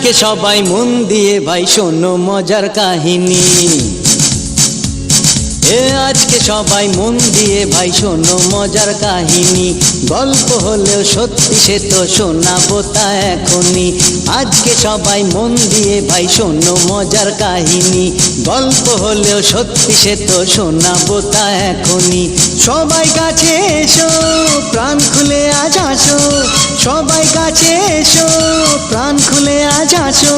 আজকে সবাই মন দিয়ে ভাই শোনো মজার কাহিনী। আজকে সবাই মন দিয়ে ভাই শোনো মজার কাহিনী। গল্প হলেও সত্যি সে তো শোনাবো তা এখনই। আজকে সবাই মন দিয়ে ভাই শোনো মজার কাহিনী। গল্প হলেও সত্যি সে তো শোনাবো তা এখনই। সবাই কাছে এসো, প্রাণ খুলে আজ আসো। সবাই কাছে এসো, প্রাণ খুলে আজ আসো।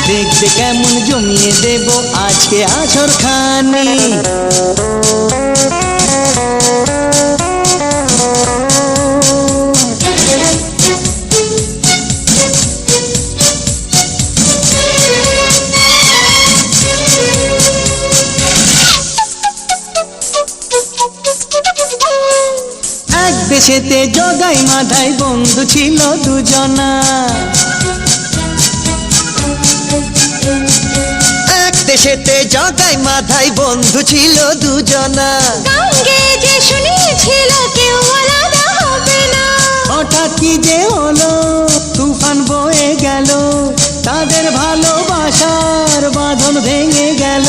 দেখবে কেমন জমিয়ে দেব আজকে আসর খানি। এক দেশেতে জগাই মাধাই বন্ধু ছিল দুজনা। এক দেশেতে জগাই মাধাই বন্ধু ছিল দুজনা। গাঙ্গে যে শুনেছিল কেউ আলাদা হবে না। হঠাৎ কি যে হলো, তুফান বয়ে গেল, তাদের ভালোবাসার বাঁধন ভেঙে গেল।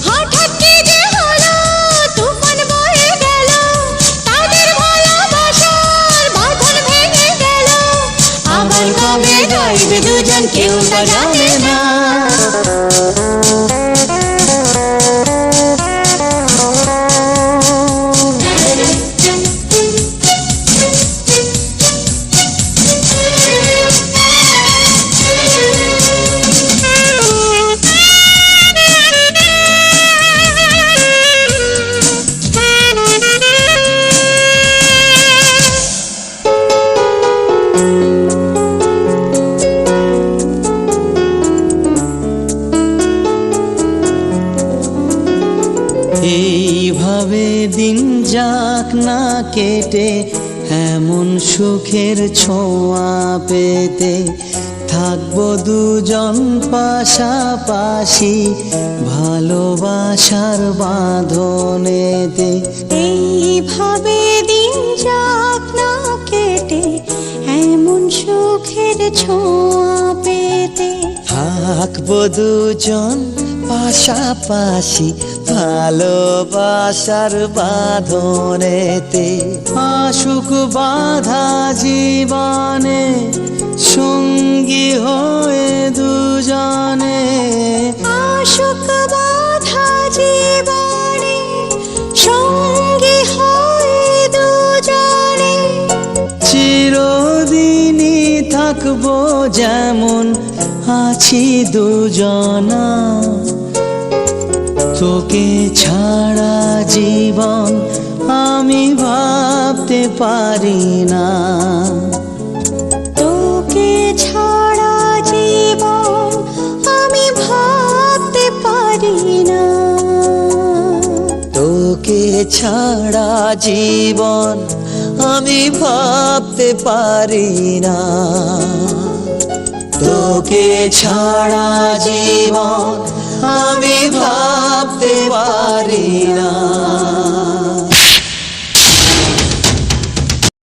হঠাৎ কি যে হলো, তুফান বয়ে গেল, তাদের ভালোবাসার বাঁধন ভেঙে গেল। আবার কবে গাইবে দুজন কেউ তা জানে না। এইভাবে দিন যাক না কেটে, এমন সুখের ছোঁয়া পেতে। থাকবো দুজন পাশাপাশি ভালোবাসার বাঁধনেতে। এইভাবে দিন যাক না কেটে, এমন সুখের ছোঁয়া পেতে। থাকবো দুজন পাশাপাশি ভালোবাসার বাঁধনেতে। আসুক বাধা জীবনে, সঙ্গী হয়ে দুজনে। আসুক বাধা জীবনে, সঙ্গী হয়ে দুজনে। চিরদিনই থাকবো যেমন আছি দুজনা। তোকে ছাড়া জীবন আমি ভাবতে পারি না। তোকে ছাড়া জীবন আমি ভাবতে পারি না। তোকে ছাড়া জীবন আমি ভাবতে পারি না। তোকে ছাড়া জীবন আমি ভাবতে পারি না।